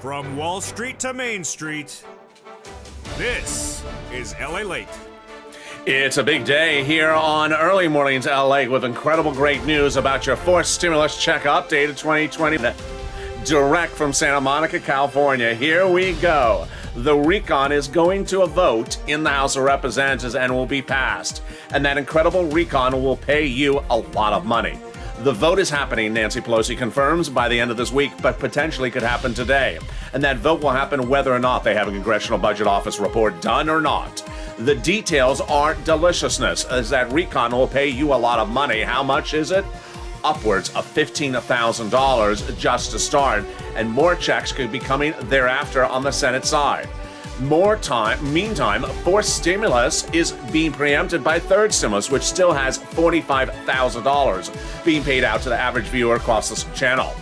From Wall Street to Main Street, this is LALATE. It's a big day here on Early Mornings LA with incredible great news about your fourth stimulus check updated 2020. Direct from Santa Monica, California. Here we go. The recon is going to a vote in the House of Representatives and will be passed. And that incredible recon will pay you a lot of money. The vote is happening, Nancy Pelosi confirms, by the end of this week, but potentially could happen today. And that vote will happen whether or not they have a Congressional Budget Office report done or not. The details are deliciousness, as that recon will pay you a lot of money. How much is it? Upwards of $15,000 just to start, and more checks could be coming thereafter on the Senate side. Meantime, fourth stimulus is being preempted by third stimulus, which still has $45,000 being paid out to the average viewer across this channel.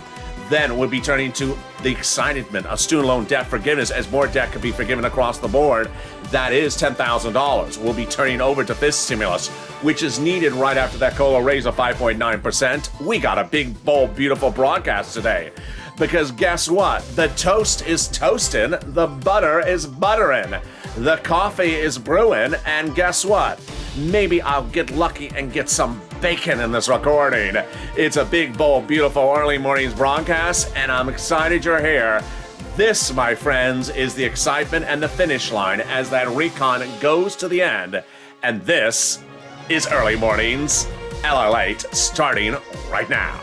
Then we'll be turning to the excitement of student loan debt forgiveness as more debt could be forgiven across the board. That is $10,000. We'll be turning over to fifth stimulus, which is needed right after that COLA raise of 5.9%. We got a big, bold, beautiful broadcast today. Because guess what? The toast is toasting, the butter is buttering, the coffee is brewing, and guess what? Maybe I'll get lucky and get some bacon in this recording. It's a big, bold, beautiful early mornings broadcast, and I'm excited you're here. This, my friends, is the excitement and the finish line as that recon goes to the end. And this is Early Mornings LALATE, starting right now.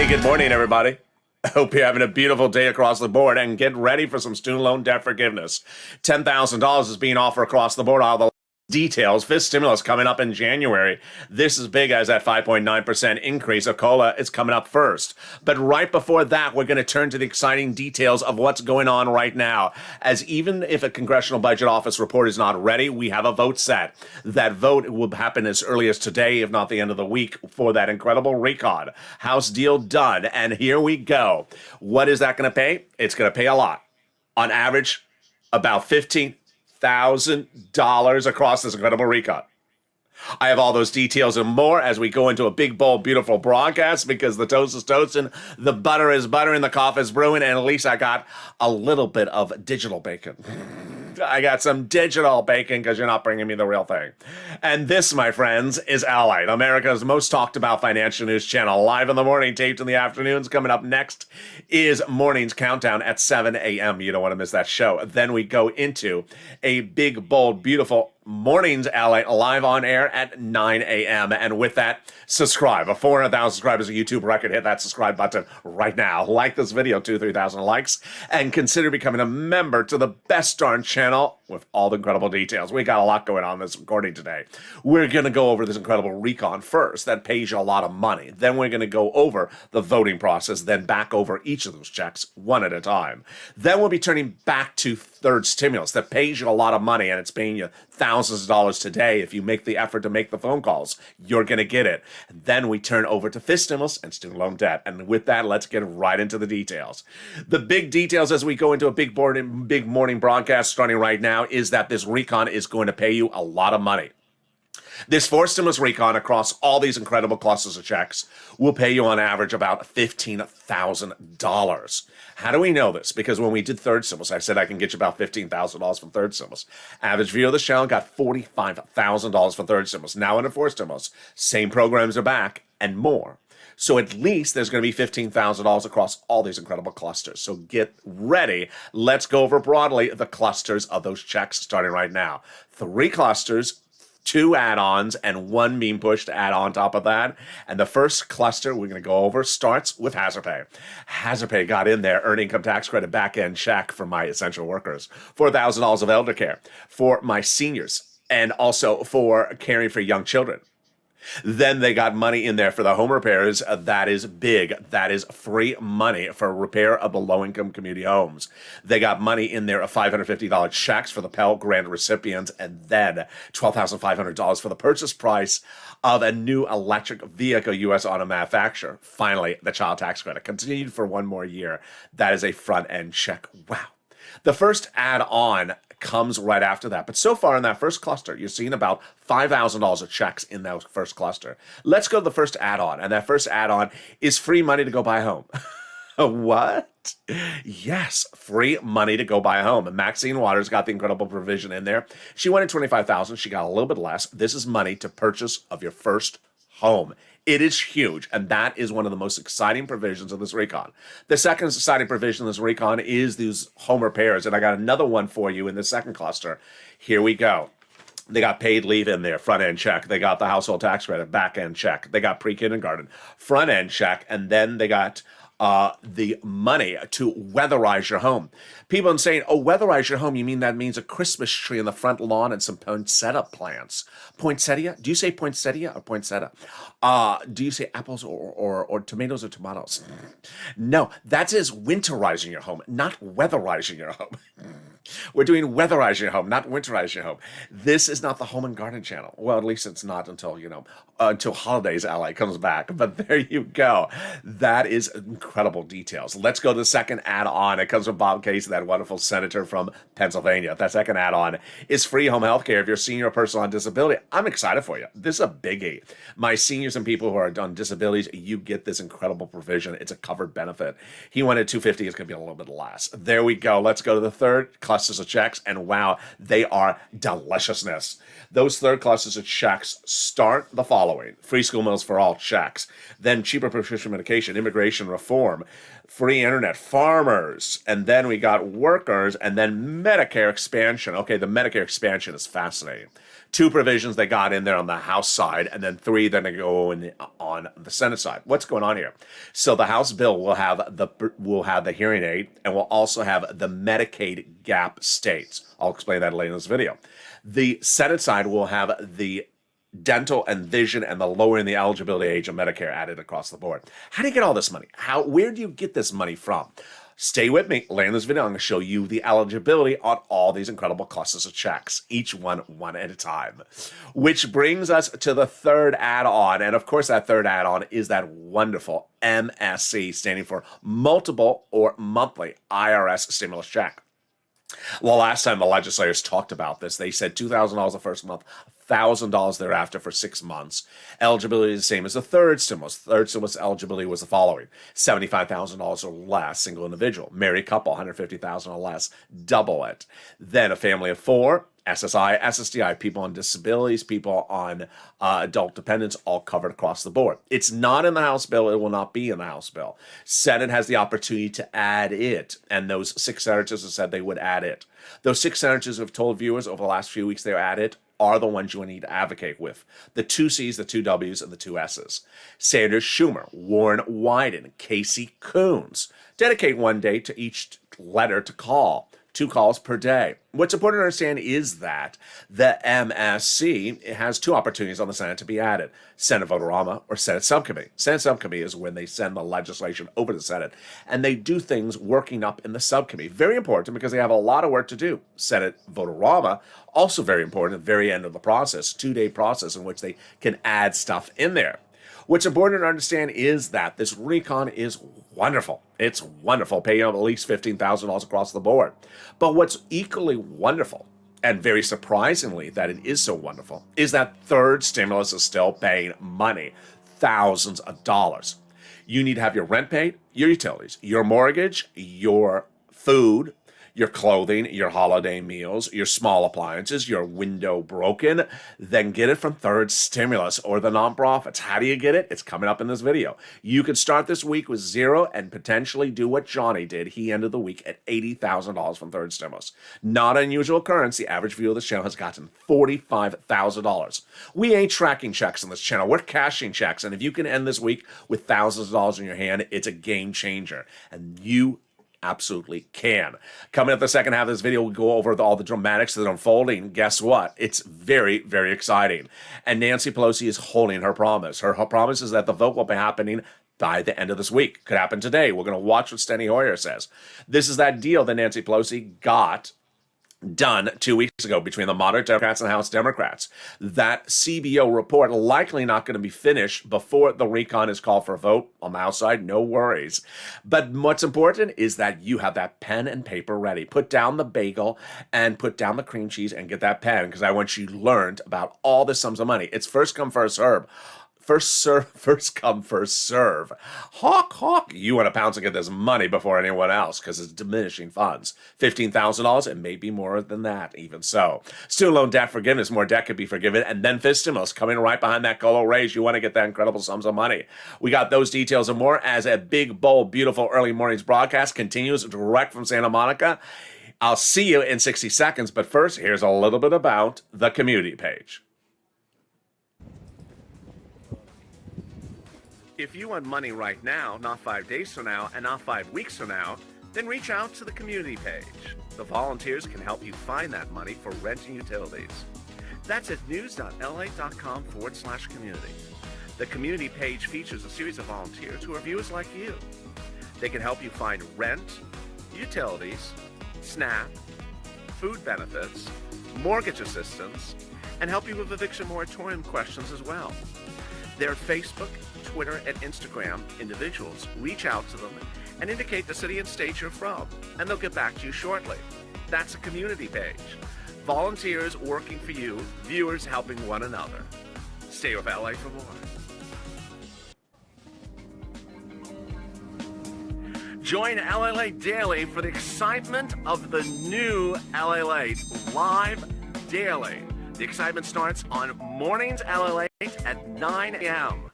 Good morning, everybody. I hope you're having a beautiful day across the board and get ready for some student loan debt forgiveness. $10,000 is being offered across the board. All the details, fifth stimulus coming up in January. This is big as that 5.9% increase of COLA is coming up first. But right before that, we're going to turn to the exciting details of what's going on right now. As even if a Congressional Budget Office report is not ready, we have a vote set. That vote will happen as early as today, if not the end of the week, for that incredible recon. House deal done. And here we go. What is that going to pay? It's going to pay a lot. On average, about $15,000 across this incredible recon. I have all those details and more as we go into a big, bold, beautiful broadcast because the toast is toasting, the butter is buttering, the coffee is brewing, and at least I got a little bit of digital bacon. I got some digital bacon because you're not bringing me the real thing. And this, my friends, is LALATE, America's most talked about financial news channel. Live in the morning, taped in the afternoons. Coming up next is Morning's Countdown at 7 a.m. You don't want to miss that show. Then we go into a big, bold, beautiful Mornings LA live on air at 9 a.m. And with that, subscribe. A 400,000 subscribers, a YouTube record. Hit that subscribe button right now. Like this video, 3,000 likes, and consider becoming a member to the best darn channel with all the incredible details. We got a lot going on in this recording today. We're going to go over this incredible recon first. That pays you a lot of money. Then we're going to go over the voting process, then back over each of those checks one at a time. Then we'll be turning back to third stimulus that pays you a lot of money, and it's paying you thousands of dollars today. If you make the effort to make the phone calls, you're going to get it. And then we turn over to fifth stimulus and student loan debt. And with that, let's get right into the details. The big details as we go into a big morning broadcast starting right now is that this recon is going to pay you a lot of money. This fourth stimulus recon across all these incredible clusters of checks will pay you on average about $15,000. How do we know this? Because when we did third stimulus, I said I can get you about $15,000 from third stimulus. Average viewer of this channel got $45,000 from third stimulus. Now into fourth stimulus, same programs are back and more. So at least there's going to be $15,000 across all these incredible clusters. So get ready. Let's go over broadly the clusters of those checks starting right now. 3 clusters, 2 add-ons, and 1 being pushed to add on top of that. And the first cluster we're going to go over starts with Hazard Pay. Hazard Pay got in there, earned income tax credit back-end check for my essential workers, $4,000 of elder care for my seniors, and also for caring for young children. Then they got money in there for the home repairs. That is big. That is free money for repair of the low-income community homes. They got money in there of $550 checks for the Pell Grant recipients, and then $12,500 for the purchase price of a new electric vehicle U.S. auto manufacturer. Finally, the child tax credit continued for one more year. That is a front-end check. Wow. The first add-on comes right after that. But so far in that first cluster, you're seeing about $5,000 of checks in that first cluster. Let's go to the first add-on. And that first add-on is free money to go buy a home. What? Yes, free money to go buy a home. And Maxine Waters got the incredible provision in there. She wanted $25,000. She got a little bit less. This is money to purchase of your first home. It is huge, and that is one of the most exciting provisions of this recon. The second exciting provision of this recon is these home repairs, and I got another one for you in the second cluster. Here we go. They got paid leave in there, front-end check. They got the household tax credit, back-end check. They got pre-kindergarten, front-end check, and then they got the money to weatherize your home. People are saying, oh, weatherize your home, you mean that means a Christmas tree in the front lawn and some poinsettia plants. Poinsettia? Do you say poinsettia or poinsettia? Do you say apples or tomatoes or tomatoes? No, that is winterizing your home, not weatherizing your home. We're doing weatherize your home, not winterize your home. This is not the Home and Garden channel. Well, at least it's not until, until Holidays Ally comes back. But there you go. That is incredible details. Let's go to the second add-on. It comes from Bob Casey, that wonderful senator from Pennsylvania. That second add-on is free home health care if you're a senior or person on disability. I'm excited for you. This is a biggie. My seniors and people who are on disabilities, you get this incredible provision. It's a covered benefit. He wanted $250. It's going to be a little bit less. There we go. Let's go to the third clusters of checks, and wow, they are deliciousness. Those third clusters of checks start the following: free school meals for all checks, then cheaper prescription medication, immigration reform, free internet, farmers, and then we got workers, and then Medicare expansion. Okay, the Medicare expansion is fascinating. 2 provisions they got in there on the House side, and then 3 then they go in on the Senate side. What's going on here? So the House bill will have the hearing aid, and will also have the Medicaid gap states. I'll explain that later in this video. The Senate side will have the dental and vision and the lowering the eligibility age of Medicare added across the board. How do you get all this money? Where do you get this money from? Stay with me. Later in this video, I'm going to show you the eligibility on all these incredible clusters of checks, each one at a time. Which brings us to the third add-on. And of course, that third add-on is that wonderful MSC, standing for multiple or monthly IRS stimulus check. Well, last time the legislators talked about this, they said $2,000 the first month, $1,000 thereafter for 6 months. Eligibility is the same as the third stimulus. Third stimulus eligibility was the following: $75,000 or less, single individual. Married couple, $150,000 or less, double it. Then a family of 4, SSI, SSDI, people on disabilities, people on adult dependents, all covered across the board. It's not in the House bill. It will not be in the House bill. Senate has the opportunity to add it, and those 6 senators have said they would add it. Those 6 senators have told viewers over the last few weeks they're at it are the ones you need to advocate with. The 2 C's, the 2 W's, and the 2 S's. Sanders Schumer, Warren Wyden, Casey Coons. Dedicate one day to each letter to call. 2 calls per day. What's important to understand is that the MSC has 2 opportunities on the Senate to be added: Senate Votorama or Senate Subcommittee. Senate Subcommittee is when they send the legislation over to the Senate, and they do things working up in the subcommittee. Very important because they have a lot of work to do. Senate Votorama, also very important at the very end of the process, 2-day process in which they can add stuff in there. What's important to understand is that this recon is wonderful. It's wonderful, paying out at least $15,000 across the board. But what's equally wonderful, and very surprisingly that it is so wonderful, is that third stimulus is still paying money, thousands of dollars. You need to have your rent paid, your utilities, your mortgage, your food, your clothing, your holiday meals, your small appliances, your window broken, then get it from third stimulus or the nonprofits. How do you get it? It's coming up in this video. You could start this week with 0 and potentially do what Johnny did. He ended the week at $80,000 from third stimulus. Not unusual occurrence. The average viewer of this channel has gotten $45,000. We ain't tracking checks on this channel. We're cashing checks. And if you can end this week with thousands of dollars in your hand, it's a game changer. And you absolutely can. Coming up the second half of this video, we'll go over all the dramatics that are unfolding. Guess what? It's very, very exciting. And Nancy Pelosi is holding her promise. Her promise is that the vote will be happening by the end of this week. Could happen today. We're going to watch what Steny Hoyer says. This is that deal that Nancy Pelosi got done 2 weeks ago between the moderate Democrats and House Democrats. That CBO report likely not going to be finished before the recon is called for a vote on the House side. No worries. But what's important is that you have that pen and paper ready. Put down the bagel and put down the cream cheese and get that pen, because I want you learned about all the sums of money. It's first come, first serve. First come, first serve. Hawk. You want to pounce and get this money before anyone else, because it's diminishing funds. $15,000, it may be more than that, even so. Student loan debt forgiveness, more debt could be forgiven, and then fist stimulus coming right behind that colo raise. You want to get that incredible sums of money. We got those details and more as a big, bold, beautiful early mornings broadcast continues direct from Santa Monica. I'll see you in 60 seconds, but first, here's a little bit about the community page. If you want money right now, not 5 days from now, and not 5 weeks from now, then reach out to the community page. The volunteers can help you find that money for rent and utilities. That's at news.la.com/community. The community page features a series of volunteers who are viewers like you. They can help you find rent, utilities, SNAP, food benefits, mortgage assistance, and help you with eviction moratorium questions as well. Their Facebook, Twitter, and Instagram individuals reach out to them and indicate the city and state you're from, and they'll get back to you shortly. That's a community page. Volunteers working for you, viewers helping one another. Stay with LA for more. Join LALATE Daily for the excitement of the new LALATE live daily. The excitement starts on Mornings LALATE at 9 a.m.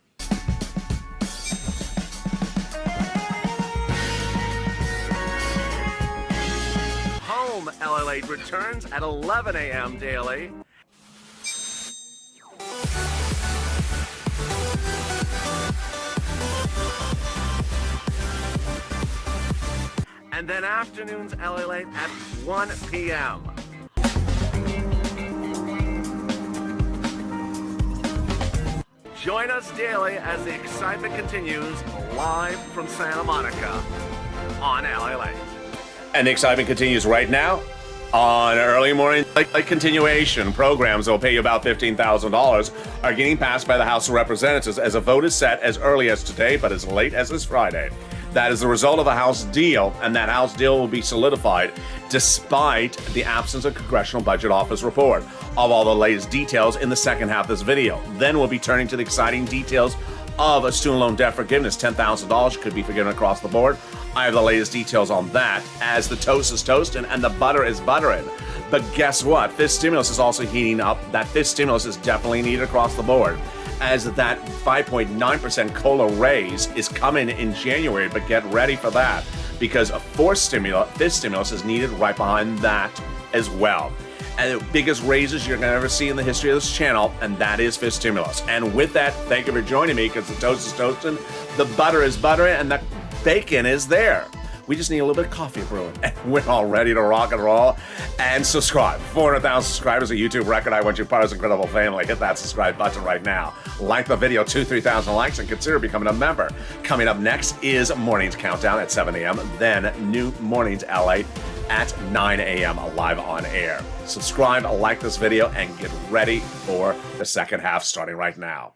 Home LALATE returns at 11 a.m. daily. And then afternoons LALATE at 1 p.m. Join us daily as the excitement continues live from Santa Monica on LALATE. And the excitement continues right now on early morning continuation. Programs that will pay you about $15,000 are getting passed by the House of Representatives as a vote is set as early as today, but as late as this Friday. That is the result of a House deal, and that House deal will be solidified despite the absence of Congressional Budget Office report of all the latest details in the second half of this video. Then we'll be turning to the exciting details of a student loan debt forgiveness. $10,000 could be forgiven across the board. I have the latest details on that as the toast is toasting and the butter is buttering. But guess what? Fifth stimulus is also heating up. That fifth stimulus is definitely needed across the board, as that 5.9% COLA raise is coming in January. But get ready for that, because a fifth stimulus is needed right behind that as well. And the biggest raises you're going to ever see in the history of this channel, and that is fifth stimulus. And with that, thank you for joining me, because the toast is toasting, the butter is buttering, and the bacon is there. We just need a little bit of coffee brewing, and we're all ready to rock and roll. And subscribe. 400,000 subscribers, a YouTube record. I want you part of this incredible family. Hit that subscribe button right now. Like the video, 3,000 likes, and consider becoming a member. Coming up next is Mornings Countdown at 7 a.m., then New Mornings LA at 9 a.m. live on air. Subscribe, like this video, and get ready for the second half starting right now.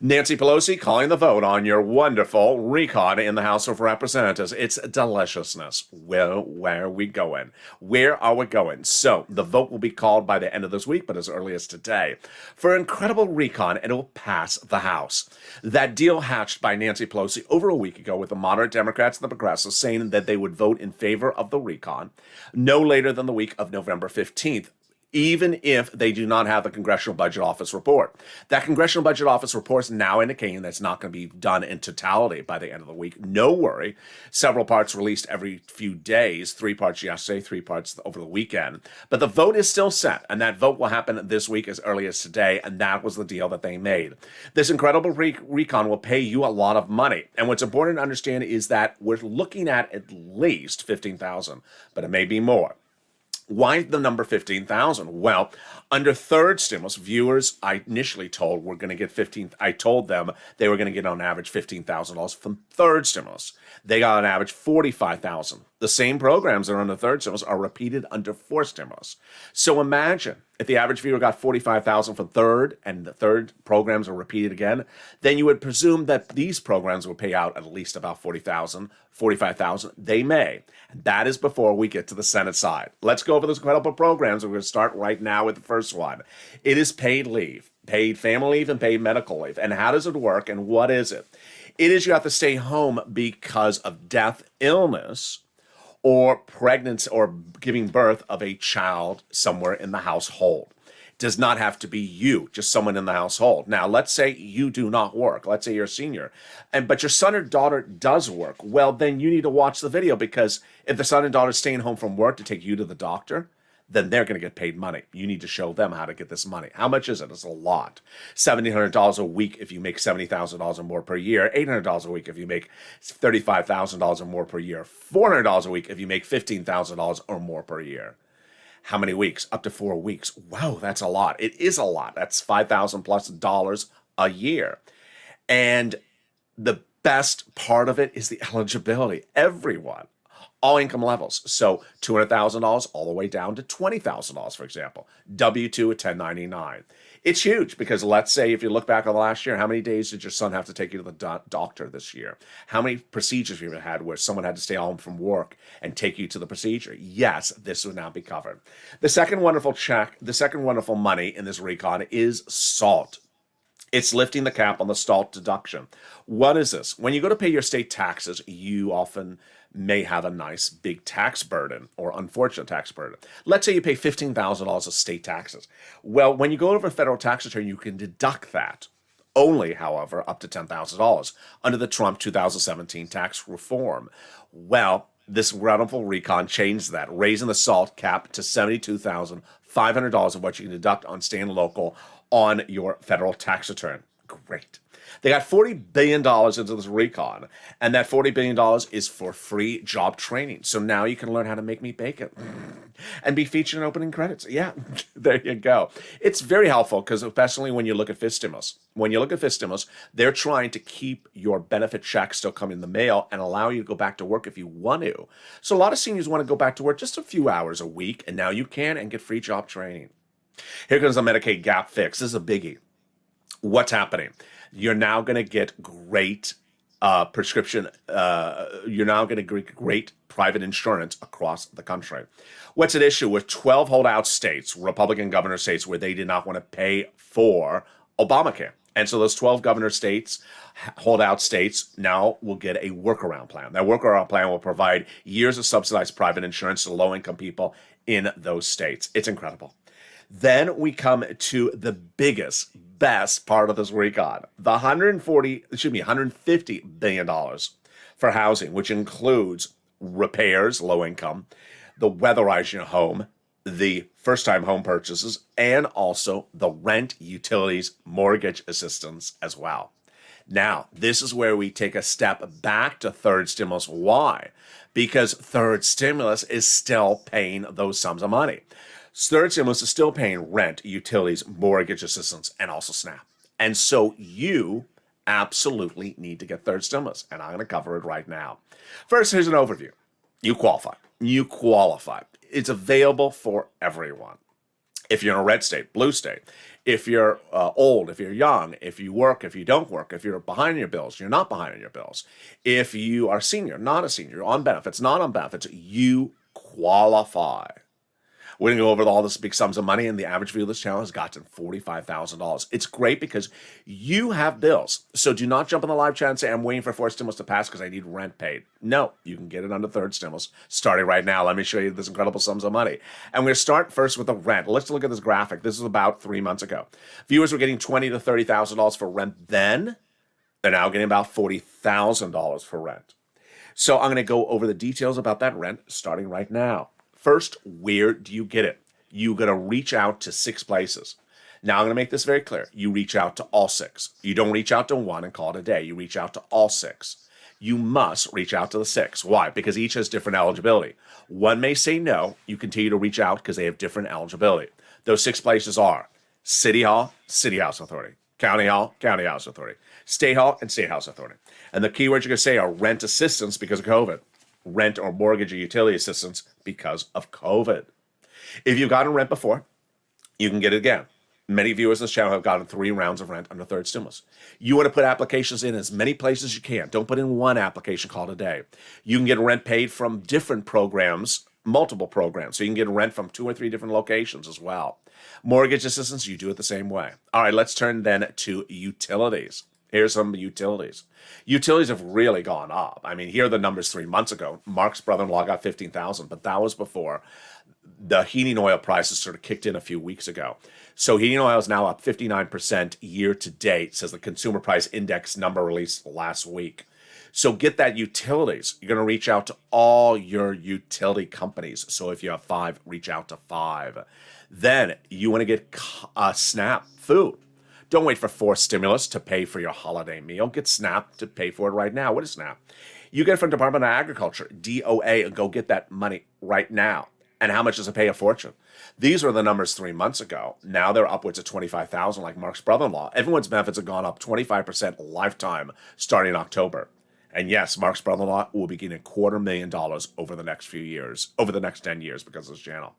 Nancy Pelosi calling the vote on your wonderful recon in the House of Representatives. It's deliciousness. Where are we going? Where are we going? So the vote will be called by the end of this week, but as early as today. For an incredible recon, and it will pass the House. That deal hatched by Nancy Pelosi over a week ago with the moderate Democrats and the progressives, saying that they would vote in favor of the recon no later than the week of November 15th. even if they do not have the Congressional Budget Office report. That Congressional Budget Office report is now indicating that's not going to be done in totality by the end of the week. No worry. Several parts released every few days, 3 parts yesterday, 3 parts over the weekend. But the vote is still set, and that vote will happen this week as early as today, and that was the deal that they made. This incredible recon will pay you a lot of money, and what's important to understand is that we're looking at least $15,000, but it may be more. Why the number 15,000? Well, under third stimulus, viewers I initially told were going to get I told them they were going to get on average $15,000 from third stimulus. They got on average $45,000. The same programs that are under third stimulus are repeated under fourth stimulus. So imagine if the average viewer got $45,000 from third and the third programs are repeated again, then you would presume that these programs would pay out at least about $40,000, $45,000. They may. And that is before we get to the Senate side. Let's go over those incredible programs. We're going to start right now with the first one. It is paid leave, paid family leave, and paid medical leave. And how does it work and what is it? It is you have to stay home because of death, illness, or pregnancy or giving birth of a child somewhere in the household. It does not have to be you, just someone in the household. Now, let's say you do not work. Let's say you're a senior, but your son or daughter does work. Well, then you need to watch the video, because if the son and daughter is staying home from work to take you to the doctor, then they're going to get paid money. You need to show them how to get this money. How much is it? It's a lot. $1,700 a week if you make $70,000 or more per year. $800 a week if you make $35,000 or more per year. $400 a week if you make $15,000 or more per year. How many weeks? Up to 4 weeks. Wow, that's a lot. It is a lot. That's $5,000 plus a year. And the best part of it is the eligibility. Everyone. All income levels. So $200,000 all the way down to $20,000, for example. W-2 at 1099. It's huge, because let's say if you look back on the last year, how many days did your son have to take you to the doctor this year? How many procedures have you had where someone had to stay home from work and take you to the procedure? Yes, this would now be covered. The second wonderful money in this recon is SALT. It's lifting the cap on the SALT deduction. What is this? When you go to pay your state taxes, you often may have a nice big tax burden or unfortunate tax burden. Let's say you pay $15,000 of state taxes. Well, when you go over a federal tax return, you can deduct that. Only, however, up to $10,000 under the Trump 2017 tax reform. Well, this wonderful recon changed that, raising the SALT cap to $72,500 of what you can deduct on state and local on your federal tax return. Great. They got $40 billion into this recon, and that $40 billion is for free job training. So now you can learn how to make meat bacon and be featured in opening credits. Yeah, there you go. It's very helpful, because especially when you look at fifth stimulus. When you look at fifth stimulus, they're trying to keep your benefit check still coming in the mail and allow you to go back to work if you want to. So a lot of seniors want to go back to work just a few hours a week, and now you can and get free job training. Here comes the Medicaid gap fix. This is a biggie. What's happening? You're now going to get great prescription. You're now going to get great private insurance across the country. What's at issue with 12 holdout states, Republican governor states, where they did not want to pay for Obamacare? And so those 12 governor states, holdout states, now will get a workaround plan. That workaround plan will provide years of subsidized private insurance to low-income people in those states. It's incredible. Then we come to the best part of this recon, the $150 billion for housing, which includes repairs, low income, the weatherizing your home, the first-time home purchases, and also the rent, utilities, mortgage assistance as well. Now, this is where we take a step back to third stimulus. Why? Because third stimulus is still paying those sums of money. Third stimulus is still paying rent, utilities, mortgage assistance, and also SNAP. And so you absolutely need to get third stimulus, and I'm going to cover it right now. First, here's an overview. You qualify. You qualify. It's available for everyone. If you're in a red state, blue state, if you're old, if you're young, if you work, if you don't work, if you're behind on your bills, you're not behind on your bills, if you are senior, not a senior, on benefits, not on benefits, you qualify. We're going to go over all this big sums of money, and the average viewer of this channel has gotten $45,000. It's great because you have bills. So do not jump in the live chat and say, I'm waiting for fourth stimulus to pass because I need rent paid. No, you can get it under third stimulus starting right now. Let me show you this incredible sums of money. And we're going to start first with the rent. Let's look at this graphic. This is about 3 months ago. Viewers were getting $20,000 to $30,000 for rent then. They're now getting about $40,000 for rent. So I'm going to go over the details about that rent starting right now. First, where do you get it? You're going to reach out to 6 places. Now I'm going to make this very clear. You reach out to all 6. You don't reach out to one and call it a day. You reach out to all 6. You must reach out to the 6. Why? Because each has different eligibility. One may say no. You continue to reach out because they have different eligibility. Those 6 places are City Hall, City House Authority, County Hall, County House Authority, State Hall, and State House Authority. And the keywords you're going to say are rent assistance because of COVID, rent or mortgage or utility assistance because of COVID. If you've gotten rent before, you can get it again. Many viewers on this channel have gotten 3 rounds of rent under third stimulus. You want to put applications in as many places as you can. Don't put in one application called a day. You can get rent paid from different programs, multiple programs. So you can get rent from 2 or 3 different locations as well. Mortgage assistance, you do it the same way. All right, let's turn then to utilities. Here's some utilities. Utilities have really gone up. I mean, here are the numbers 3 months ago. Mark's brother-in-law got $15,000, but that was before the heating oil prices sort of kicked in a few weeks ago. So heating oil is now up 59% year to date, says the Consumer Price Index number released last week. So get that utilities. You're going to reach out to all your utility companies. So if you have 5, reach out to 5. Then you want to get SNAP food. Don't wait for fourth stimulus to pay for your holiday meal. Get SNAP to pay for it right now. What is SNAP? You get it from Department of Agriculture, DOA, and go get that money right now. And how much does it pay? A fortune. These were the numbers 3 months ago. Now they're upwards of $25,000 like Mark's brother-in-law. Everyone's benefits have gone up 25% lifetime starting in October. And yes, Mark's brother-in-law will be getting $250,000 over the next few years, over the next 10 years because of this channel.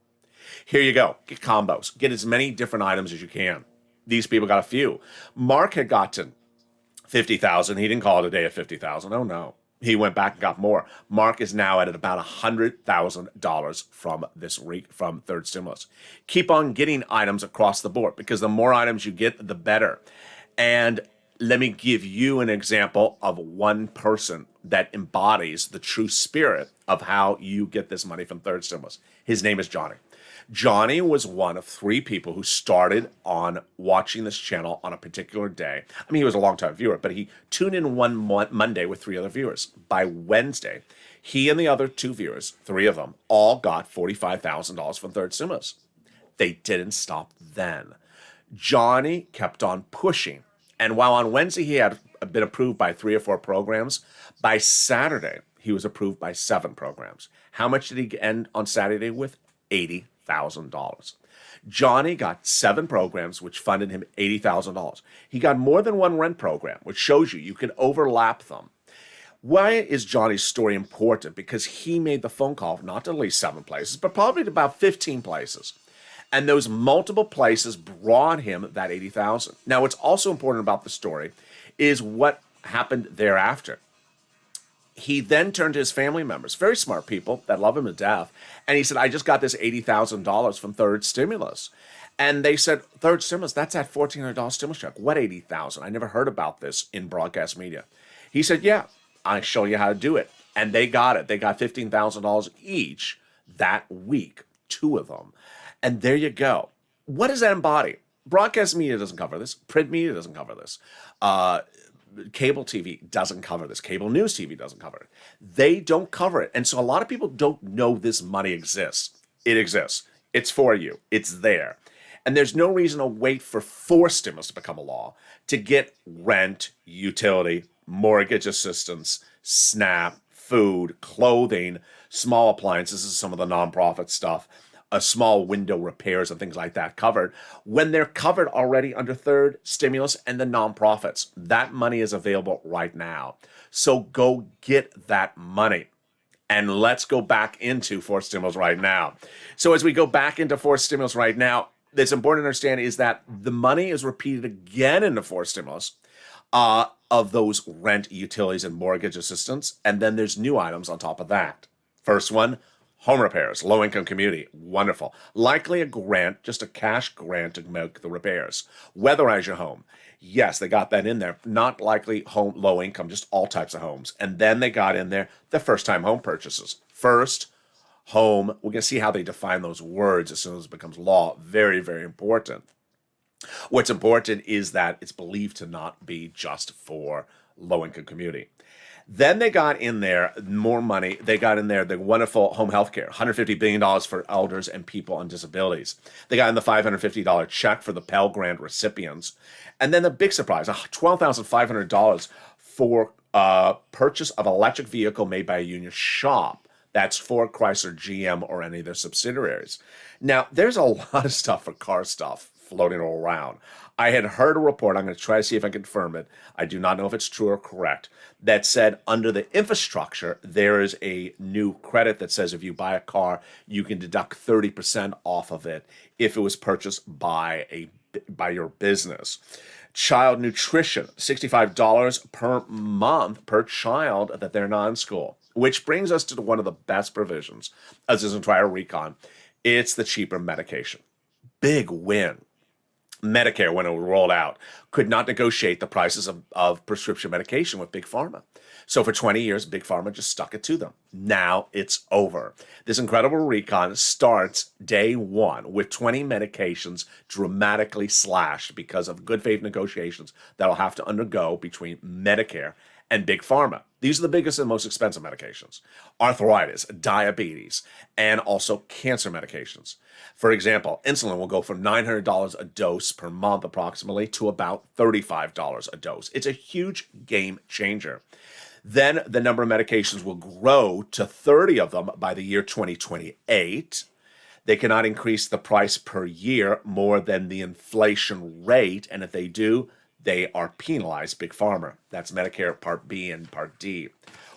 Here you go. Get combos. Get as many different items as you can. These people got a few. Mark had gotten $50,000. He didn't call it a day at $50,000. Oh, no. He went back and got more. Mark is now at about $100,000 from third stimulus. Keep on getting items across the board because the more items you get, the better. And let me give you an example of one person that embodies the true spirit of how you get this money from third stimulus. His name is Johnny. Johnny was one of 3 people who started on watching this channel on a particular day. I mean, he was a longtime viewer, but he tuned in one Monday with 3 other viewers. By Wednesday, he and the other 2 viewers, 3 of them, all got $45,000 from third stimulus. They didn't stop then. Johnny kept on pushing. And while on Wednesday he had been approved by 3 or 4 programs, by Saturday he was approved by 7 programs. How much did he end on Saturday with? $80,000. Johnny got 7 programs, which funded him $80,000. He got more than 1 rent program, which shows you can overlap them. Why is Johnny's story important? Because he made the phone call not to at least 7 places, but probably to about 15 places. And those multiple places brought him that $80,000. Now, what's also important about the story is what happened thereafter. He then turned to his family members, very smart people that love him to death, and he said, I just got this $80,000 from third stimulus. And they said, third stimulus, that's that $1,400 stimulus check. What $80,000? I never heard about this in broadcast media. He said, yeah, I'll show you how to do it. And they got it. They got $15,000 each that week, 2 of them. And there you go. What does that embody? Broadcast media doesn't cover this. Print media doesn't cover this. Cable TV doesn't cover this. Cable news TV doesn't cover it. They don't cover it. And so a lot of people don't know this money exists. It exists. It's for you. It's there. And there's no reason to wait for 4 stimulus to become a law to get rent, utility, mortgage assistance, SNAP, food, clothing, small appliances. This is some of the nonprofit stuff. Small window repairs and things like that covered when they're covered already under third stimulus and the nonprofits. That money is available right now. So go get that money. And let's go back into fourth stimulus right now. So as we go back into fourth stimulus right now, that's important to understand is that the money is repeated again in the fourth stimulus of those rent, utilities, and mortgage assistance. And then there's new items on top of that. First one, Home repairs, low-income community, wonderful. Likely a grant, just a cash grant to make the repairs. Weatherize your home. Yes, they got that in there. Not likely home, low income, just all types of homes. And then they got in there the first-time home purchases. First home, we're going to see how they define those words as soon as it becomes law. Very, very important. What's important is that it's believed to not be just for low-income community. Then they got in there more money. They got in there the wonderful home health care, $150 billion for elders and people on disabilities. They got in the $550 check for the Pell Grant recipients. And then the big surprise, $12,500 for purchase of electric vehicle made by a union shop. That's Ford, Chrysler, GM, or any of their subsidiaries. Now, there's a lot of stuff for car stuff floating around. I had heard a report, I'm going to try to see if I can confirm it. I do not know if it's true or correct, that said under the infrastructure, there is a new credit that says if you buy a car, you can deduct 30% off of it if it was purchased by your business. Child nutrition, $65 per month per child that they're not in school, which brings us to one of the best provisions of this entire recon. It's the cheaper medication. Big win. Medicare, when it rolled out, could not negotiate the prices of prescription medication with Big Pharma. So for 20 years, Big Pharma just stuck it to them. Now it's over. This incredible recon starts day one with 20 medications dramatically slashed because of good faith negotiations that'll have to undergo between Medicare and Big Pharma. These are the biggest and most expensive medications. Arthritis, diabetes, and also cancer medications. For example, insulin will go from $900 a dose per month approximately to about $35 a dose. It's a huge game changer. Then the number of medications will grow to 30 of them by the year 2028. They cannot increase the price per year more than the inflation rate, and if they do, they are penalized, Big Pharma. That's Medicare Part B and Part D,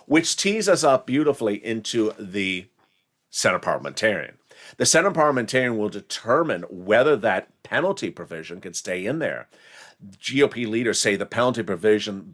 which tees us up beautifully into the Senate parliamentarian. The Senate parliamentarian will determine whether that penalty provision can stay in there. GOP leaders say the penalty provision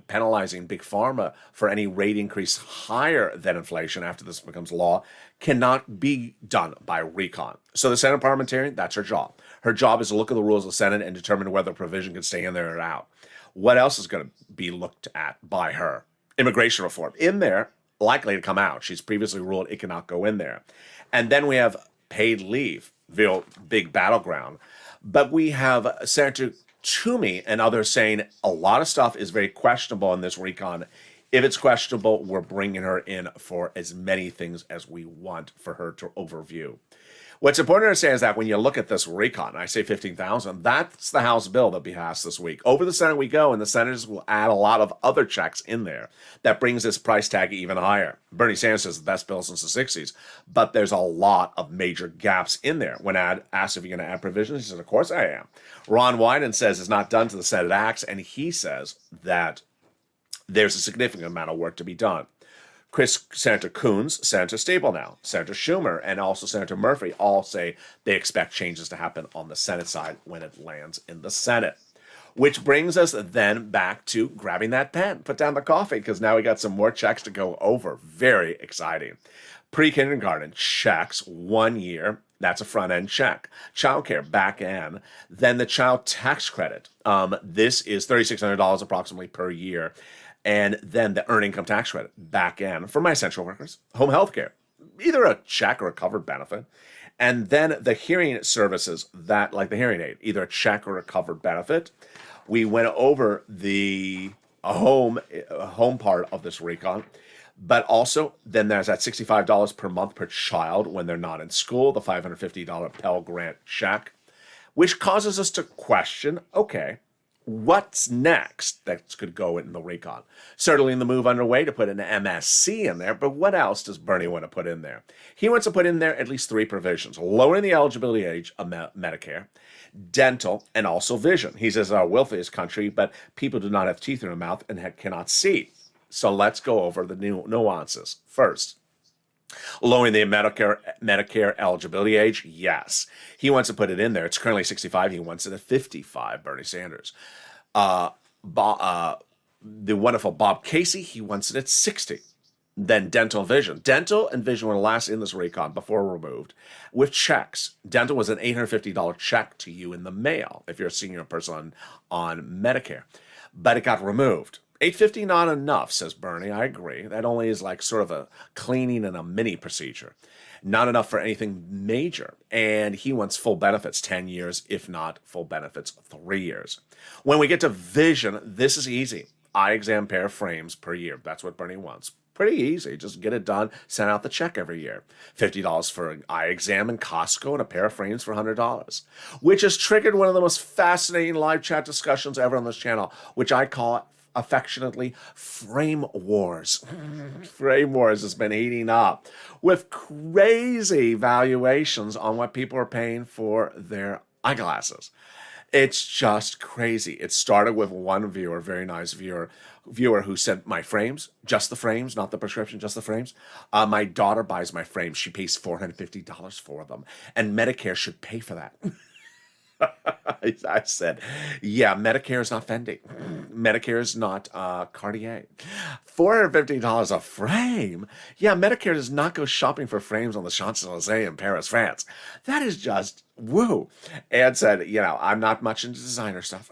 penalizing Big Pharma for any rate increase higher than inflation after this becomes law cannot be done by recon. So the Senate parliamentarian, that's her job. Her job is to look at the rules of the Senate and determine whether a provision can stay in there or out. What else is going to be looked at by her? Immigration reform. In there, likely to come out. She's previously ruled it cannot go in there. And then we have paid leave, real big battleground. But we have Senator Toomey and others saying a lot of stuff is very questionable in this recon. If it's questionable, we're bringing her in for as many things as we want for her to overview. What's important to understand is that when you look at this recon, I say 15,000, that's the House bill that will be passed this week. Over the Senate we go, and the senators will add a lot of other checks in there that brings this price tag even higher. Bernie Sanders says the best bill since the 60s, but there's a lot of major gaps in there. When asked if you're going to add provisions, he said, of course I am. Ron Wyden says it's not done to the Senate acts, and he says that there's a significant amount of work to be done. Senator Coons, Senator Stabenow, Senator Schumer, and also Senator Murphy all say they expect changes to happen on the Senate side when it lands in the Senate. Which brings us then back to grabbing that pen, put down the coffee, because now we got some more checks to go over. Very exciting. Pre-kindergarten checks, 1 year. That's a front-end check. Childcare, back end. Then the child tax credit. This is $3,600 approximately per year. And then the earned income tax credit, back end, for my essential workers. Home health care, either a check or a covered benefit. And then the hearing services, that like the hearing aid, either a check or a covered benefit. We went over the home part of this recon. But also, then there's that $65 per month per child when they're not in school, the $550 Pell Grant check, which causes us to question, okay, what's next that could go in the recon? Certainly in the move underway to put an MSC in there, but what else does Bernie want to put in there? He wants to put in there at least 3 provisions: lowering the eligibility age of Medicare, dental, and also vision. He says our wealthiest country, but people do not have teeth in their mouth and cannot see. So let's go over the nuances. First, lowering the Medicare eligibility age, yes. He wants to put it in there. It's currently 65. He wants it at 55, Bernie Sanders. The wonderful Bob Casey, he wants it at 60. Then dental and vision. Dental and vision were last in this recon before removed with checks. Dental was an $850 check to you in the mail if you're a senior person on Medicare. But it got removed. $850 not enough, says Bernie. I agree. That only is like sort of a cleaning and a mini procedure. Not enough for anything major. And he wants full benefits, 10 years, if not full benefits, 3 years. When we get to vision, this is easy. Eye exam pair of frames per year. That's what Bernie wants. Pretty easy. Just get it done. Send out the check every year. $50 for an eye exam in Costco and a pair of frames for $100. Which has triggered one of the most fascinating live chat discussions ever on this channel, which I call affectionately frame wars. Frame wars has been heating up with crazy valuations on what people are paying for their eyeglasses. It's just crazy. It started with one viewer, very nice viewer who sent my frames, just the frames, not the prescription, just the frames. My daughter buys my frames. She pays $450 for them, and Medicare should pay for that. I said, yeah, Medicare is not Fendi. Medicare is not Cartier. $450 a frame? Yeah, Medicare does not go shopping for frames on the Champs-Elysees in Paris, France. That is just woo. And said, I'm not much into designer stuff.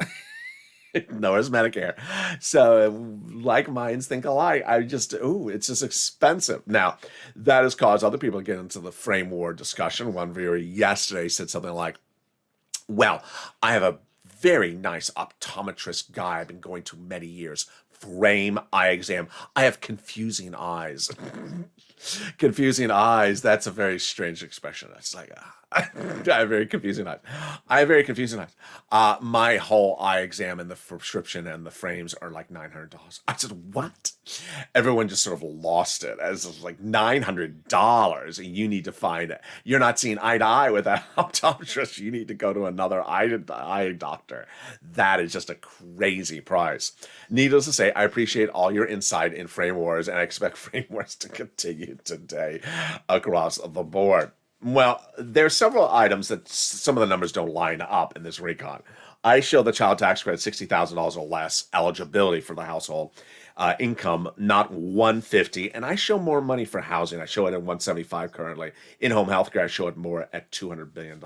Nor is Medicare. So, like minds think alike. It's just expensive. Now, that has caused other people to get into the frame war discussion. One viewer yesterday said something like, well, I have a very nice optometrist guy I've been going to many years. Frame eye exam. I have confusing eyes. Confusing eyes. That's a very strange expression. It's like, I have very confusing eyes. I have very confusing eyes. My whole eye exam and the prescription and the frames are like $900. I said, what? Everyone just sort of lost it as like $900. And you need to find it. You're not seeing eye to eye with an optometrist. You need to go to another eye doctor. That is just a crazy price. Needless to say, I appreciate all your insight in frame wars, and I expect frame wars to continue today across the board. Well, there's several items that some of the numbers don't line up in this recon. I show the child tax credit $60,000 or less eligibility for the household income, not $150, and I show more money for housing. I show it at $175 currently. In-home healthcare, I show it more at $200 billion.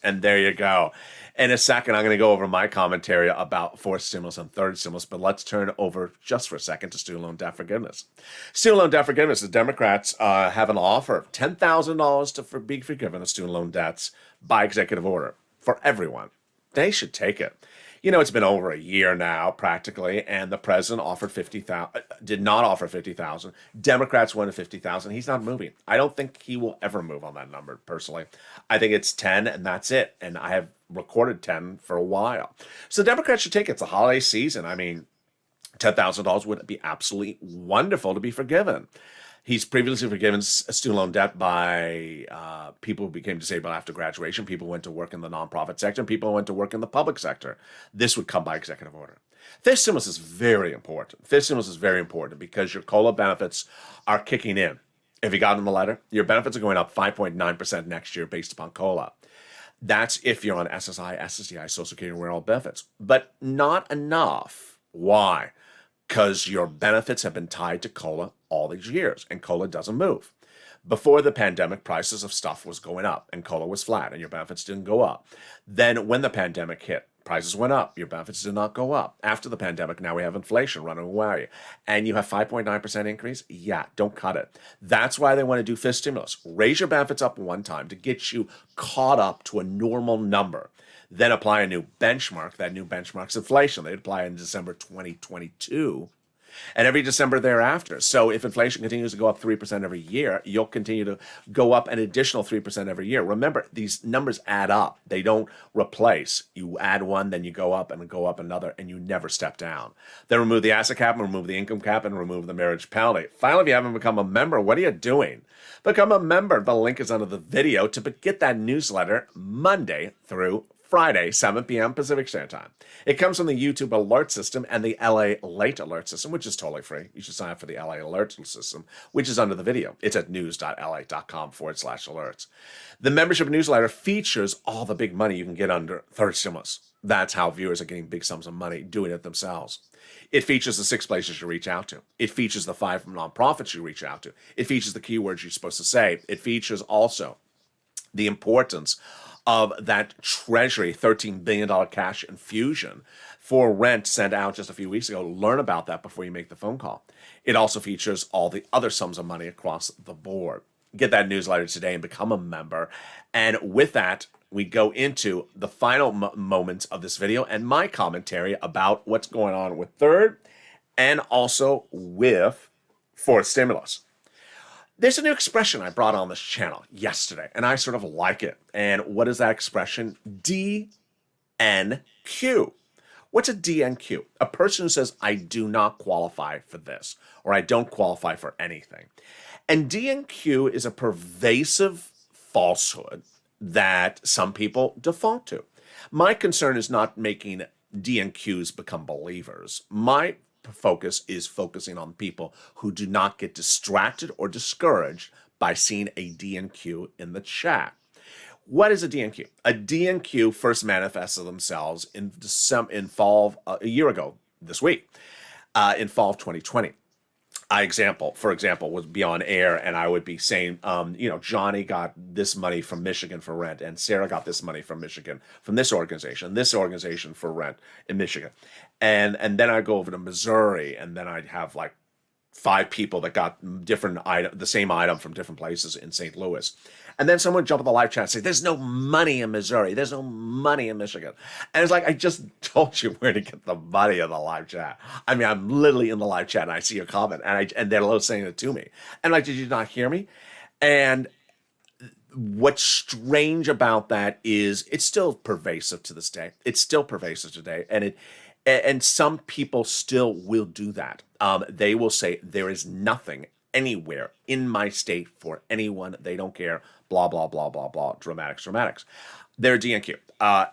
And there you go. In a second, I'm going to go over my commentary about fourth stimulus and third stimulus, but let's turn over just for a second to student loan debt forgiveness. Student loan debt forgiveness, the Democrats have an offer of $10,000 to be forgiven of student loan debts by executive order for everyone. They should take it. It's been over a year now, practically, and the president offered did not offer $50,000. Democrats wanted $50,000. He's not moving. I don't think he will ever move on that number, personally. I think it's 10, and that's it. And I have recorded 10 for a while. So Democrats should take it. It's the holiday season. I mean, $10,000 would be absolutely wonderful to be forgiven. He's previously forgiven student loan debt by people who became disabled after graduation, people who went to work in the nonprofit sector, and people who went to work in the public sector. This would come by executive order. Fifth stimulus is very important. Fifth stimulus is very important because your COLA benefits are kicking in. If you got in the letter, your benefits are going up 5.9% next year based upon COLA. That's if you're on SSI, SSDI, Social Security, and all benefits. But not enough. Why? Because your benefits have been tied to COLA all these years, and COLA doesn't move. Before the pandemic, prices of stuff was going up, and COLA was flat, and your benefits didn't go up. Then when the pandemic hit, prices went up, your benefits did not go up. After the pandemic, now we have inflation running away, and you have 5.9% increase? Yeah, don't cut it. That's why they want to do fifth stimulus. Raise your benefits up one time to get you caught up to a normal number. Then apply a new benchmark. That new benchmark's inflation. They'd apply in December 2022 and every December thereafter. So if inflation continues to go up 3% every year, you'll continue to go up an additional 3% every year. Remember, these numbers add up. They don't replace. You add one, then you go up another, and you never step down. Then remove the asset cap and remove the income cap and remove the marriage penalty. Finally, if you haven't become a member, what are you doing? Become a member. The link is under the video to get that newsletter Monday through Friday, 7 p.m. Pacific Standard Time. It comes from the YouTube alert system and the LALATE alert system, which is totally free. You should sign up for the LA alert system, which is under the video. It's at news.la.com/alerts. The membership newsletter features all the big money you can get under third stimulus. That's how viewers are getting big sums of money doing it themselves. It features the 6 places you reach out to. It features the 5 nonprofits you reach out to. It features the keywords you're supposed to say. It features also the importance of that Treasury $13 billion cash infusion for rent sent out just a few weeks ago. Learn about that before you make the phone call. It also features all the other sums of money across the board. Get that newsletter today and become a member. And with that, we go into the final moments of this video and my commentary about what's going on with third and also with fourth stimulus. There's a new expression I brought on this channel yesterday, and I sort of like it. And what is that expression? DNQ. What's a DNQ? A person who says, I do not qualify for this, or I don't qualify for anything. And DNQ is a pervasive falsehood that some people default to. My concern is not making DNQs become believers. My focus is focusing on people who do not get distracted or discouraged by seeing a DNQ in the chat. What is a DNQ? A DNQ first manifested themselves in fall a year ago this week, in fall of 2020. For example, was be on air and I would be saying, Johnny got this money from Michigan for rent, and Sarah got this money from Michigan from this organization for rent in Michigan, and then I'd go over to Missouri, and then I'd have like 5 people that got the same item from different places in St. Louis. And then someone would jump in the live chat and say, there's no money in Missouri. There's no money in Michigan. And it's like, I just told you where to get the money in the live chat. I mean, I'm literally in the live chat and I see your comment and they're saying it to me. And like, did you not hear me? And what's strange about that is it's still pervasive to this day. It's still pervasive today. And some people still will do that. They will say there is nothing anywhere in my state for anyone. They don't care. Blah, blah, blah, blah, blah. Dramatics. They're DNQ.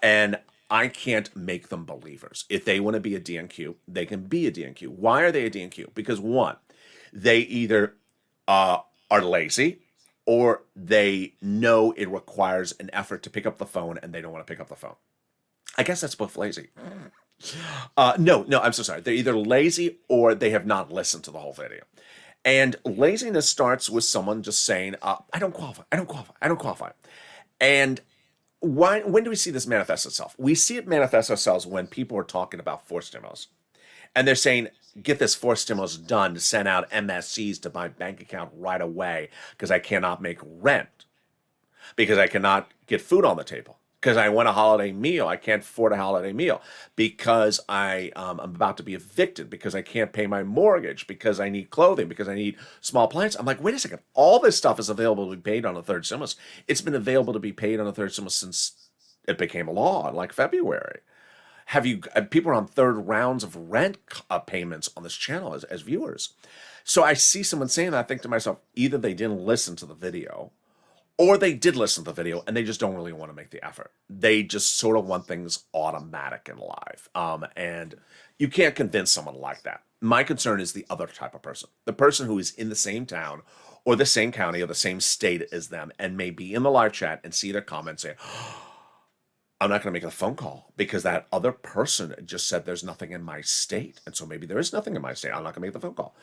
And I can't make them believers. If they want to be a DNQ, they can be a DNQ. Why are they a DNQ? Because one, they either are lazy or they know it requires an effort to pick up the phone and they don't want to pick up the phone. I guess that's both lazy. No, I'm so sorry. They're either lazy or they have not listened to the whole video. And laziness starts with someone just saying, I don't qualify. And when do we see this manifest itself? We see it manifest ourselves when people are talking about fourth stimulus. And they're saying, get this fourth stimulus done to send out MSCs to my bank account right away because I cannot make rent, because I cannot get food on the table, because I want a holiday meal. I can't afford a holiday meal, because I'm about to be evicted, because I can't pay my mortgage, because I need clothing, because I need small appliances. I'm like, wait a second. All this stuff is available to be paid on a third stimulus. It's been available to be paid on a third stimulus since it became a law in like February. People are on third rounds of rent payments on this channel as viewers. So I see someone saying that, I think to myself, either they didn't listen to the video, or they did listen to the video and they just don't really want to make the effort. They just sort of want things automatic and live. And you can't convince someone like that. My concern is the other type of person, the person who is in the same town or the same county or the same state as them and may be in the live chat and see their comments saying, I'm not going to make a phone call because that other person just said there's nothing in my state. And so maybe there is nothing in my state. I'm not going to make the phone call.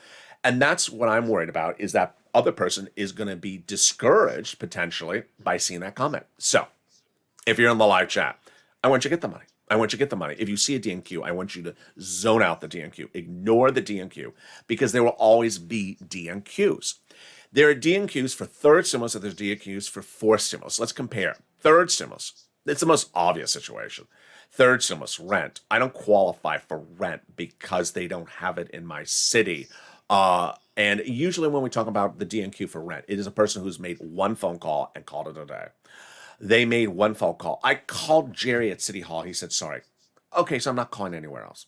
And that's what I'm worried about, is that other person is going to be discouraged potentially by seeing that comment. So if you're in the live chat, I want you to get the money. I want you to get the money. If you see a DNQ, I want you to zone out the DNQ. Ignore the DNQ, because there will always be DNQs. There are DNQs for third stimulus and there's DNQs for fourth stimulus. Let's compare. Third stimulus, it's the most obvious situation. Third stimulus, rent. I don't qualify for rent because they don't have it in my city. And usually when we talk about the DNQ for rent, it is a person who's made one phone call and called it a day. They made one phone call. I called Jerry at City Hall. He said, sorry. Okay, so I'm not calling anywhere else.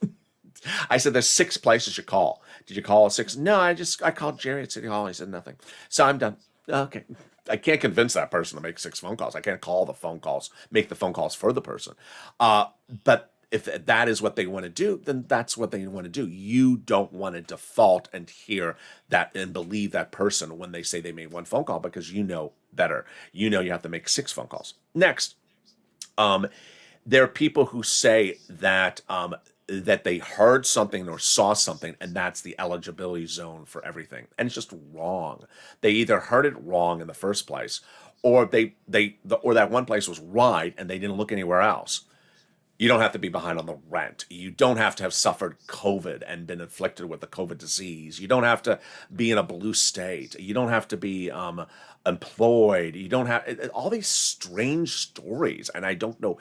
I said, there's 6 places you call. Did you call 6? No, I called Jerry at City Hall. He said nothing. So I'm done. Okay. I can't convince that person to make 6 phone calls. I can't call the phone calls, make the phone calls for the person. But if that is what they want to do, then that's what they want to do. You don't want to default and hear that and believe that person when they say they made 1 phone call, because you know better. You know you have to make 6 phone calls. Next, there are people who say that that they heard something or saw something, and that's the eligibility zone for everything, and it's just wrong. They either heard it wrong in the first place, or or that one place was right and they didn't look anywhere else. You don't have to be behind on the rent. You don't have to have suffered COVID and been inflicted with the COVID disease. You don't have to be in a blue state. You don't have to be employed. You don't have all these strange stories. And I don't know.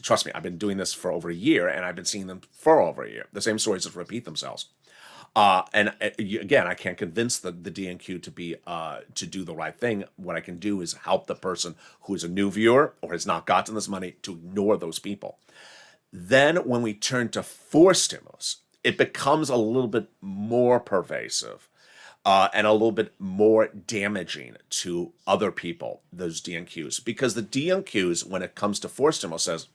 Trust me, I've been doing this for over a year, and I've been seeing them for over a year. The same stories just repeat themselves. Again, I can't convince the DNQ to be to do the right thing. What I can do is help the person who is a new viewer or has not gotten this money to ignore those people. Then when we turn to forced stimulus, it becomes a little bit more pervasive and a little bit more damaging to other people, those DNQs. Because the DNQs, when it comes to forced stimulus, says,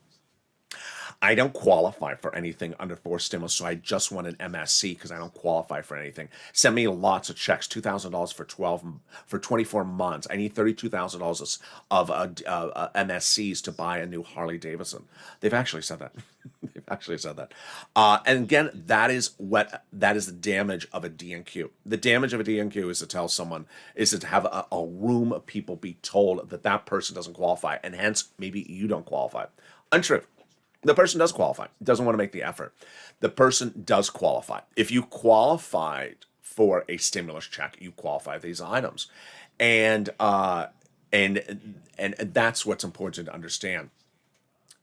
I don't qualify for anything under forced stimulus, so I just want an MSC because I don't qualify for anything. Send me lots of checks, $2,000 for 24 months. I need $32,000 of MSCs to buy a new Harley Davidson. They've actually said that. They've actually said that. And again, that is the damage of a DNQ. The damage of a DNQ is to tell someone, is to have a room of people be told that that person doesn't qualify, and hence maybe you don't qualify. Untrue. The person does qualify, doesn't want to make the effort. The person does qualify. If you qualified for a stimulus check, you qualify these items. And that's what's important to understand.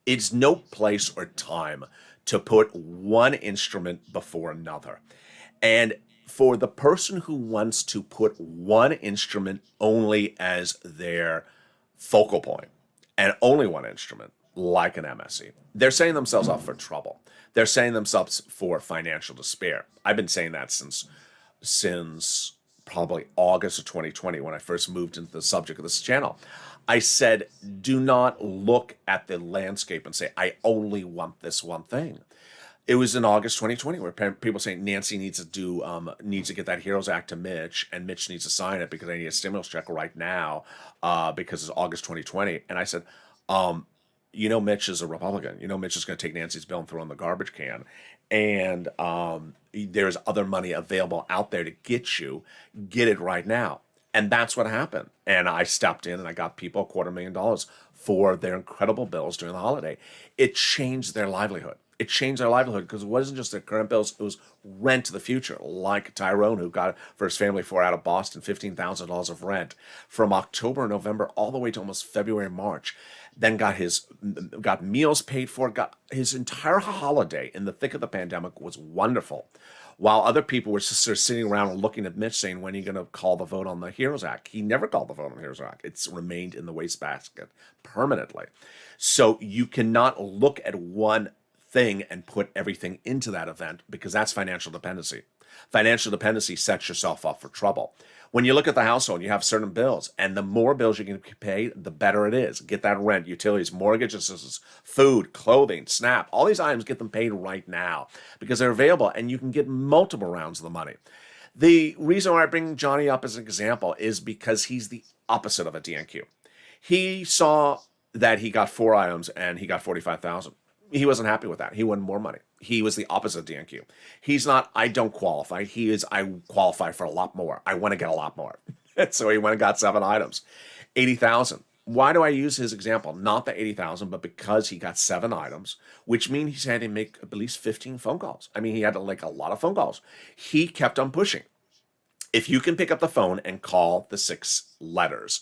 It's no place or time to put one instrument before another. And for the person who wants to put one instrument only as their focal point, and only one instrument, like an MSC, they're setting themselves up for trouble. They're setting themselves for financial despair. I've been saying that since probably August of 2020, when I first moved into the subject of this channel. I said, do not look at the landscape and say, I only want this one thing. It was in August 2020 where people saying Nancy needs to get that HEROES Act to Mitch, and Mitch needs to sign it because I need a stimulus check right now because it's August 2020. And I said, Mitch is a Republican. Mitch is going to take Nancy's bill and throw it in the garbage can. And there's other money available out there to get it right now. And that's what happened. And I stepped in and I got people $250,000 for their incredible bills during the holiday. It changed their livelihood. It changed their livelihood because it wasn't just their current bills, it was rent to the future, like Tyrone, who got for his family out of Boston $15,000 of rent from October, November, all the way to almost February, March. Then got meals paid for, got his entire holiday in the thick of the pandemic was wonderful. While other people were just sort of sitting around and looking at Mitch saying, when are you going to call the vote on the HEROES Act? He never called the vote on the HEROES Act. It's remained in the wastebasket permanently. So you cannot look at one thing and put everything into that event, because that's financial dependency. Financial dependency sets yourself up for trouble. When you look at the household, you have certain bills, and the more bills you can pay, the better it is. Get that rent, utilities, mortgage assistance, food, clothing, SNAP, all these items, get them paid right now because they're available, and you can get multiple rounds of the money. The reason why I bring Johnny up as an example is because he's the opposite of a DNQ. He saw that he got 4 items and he got $45,000. He wasn't happy with that. He wanted more money. He was the opposite of DNQ. He's not, I don't qualify. He is, I qualify for a lot more. I want to get a lot more. So he went and got 7 items. 80,000. Why do I use his example? Not the 80,000, but because he got 7 items, which means he had to make at least 15 phone calls. I mean, he had to make a lot of phone calls. He kept on pushing. If you can pick up the phone and call the 6 letters,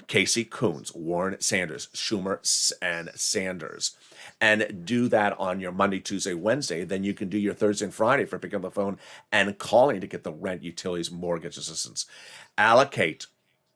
Casey Coons, Warren Sanders, Schumer, and Sanders, and do that on your Monday, Tuesday, Wednesday, then you can do your Thursday and Friday for picking up the phone and calling to get the rent, utilities, mortgage assistance. Allocate.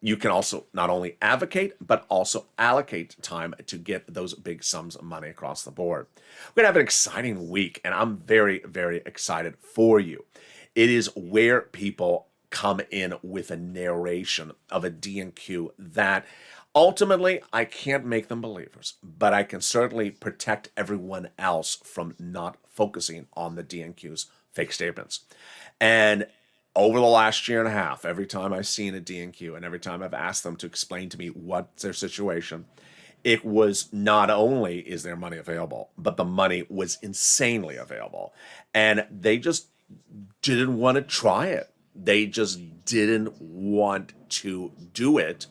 You can also not only advocate, but also allocate time to get those big sums of money across the board. We're going to have an exciting week, and I'm very, very excited for you. It is where people come in with a narration of a D&Q that ultimately I can't make them believers, but I can certainly protect everyone else from not focusing on the D&Q's fake statements. And over the last year and a half, every time I've seen a D&Q and every time I've asked them to explain to me what's their situation, it was not only is there money available, but the money was insanely available. And they just didn't want to try it. They just didn't want to do it.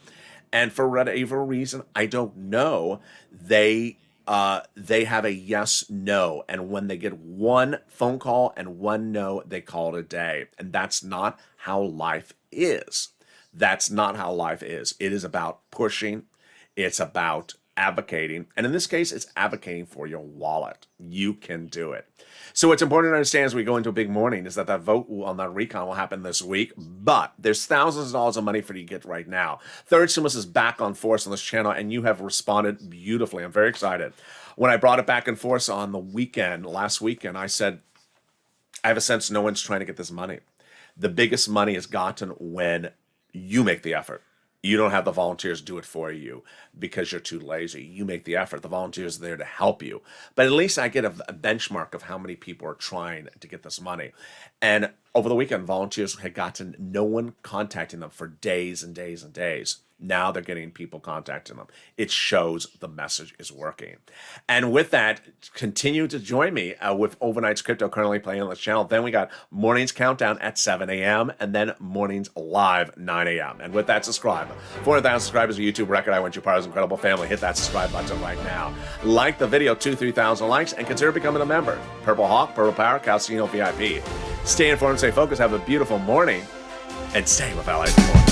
And for whatever reason, I don't know, they have a yes, no. And when they get one phone call and one no, they call it a day. And that's not how life is. That's not how life is. It is about pushing. It's about advocating. And in this case, it's advocating for your wallet. You can do it. So what's important to understand as we go into a big morning is that vote on that recon will happen this week, but there's thousands of dollars of money for you to get right now. Third Stimulus is back on force on this channel, and you have responded beautifully. I'm very excited. When I brought it back in force on the weekend, last weekend, I said, I have a sense no one's trying to get this money. The biggest money is gotten when you make the effort. You don't have the volunteers do it for you because you're too lazy. You make the effort. The volunteers are there to help you. But at least I get a benchmark of how many people are trying to get this money. And over the weekend, volunteers had gotten no one contacting them for days and days and days. Now they're getting people contacting them. It shows the message is working. And with that, continue to join me with Overnight's Crypto currently playing on this channel. Then we got Mornings Countdown at 7 a.m. and then Mornings Live 9 a.m. And with that, subscribe. 400,000 subscribers, a YouTube record. I want you part of this incredible family. Hit that subscribe button right now. Like the video, 2,000-3,000 likes, and consider becoming a member. Purple Hawk, Purple Power, Calcino VIP. Stay informed, stay focused, have a beautiful morning, and stay with LALATE.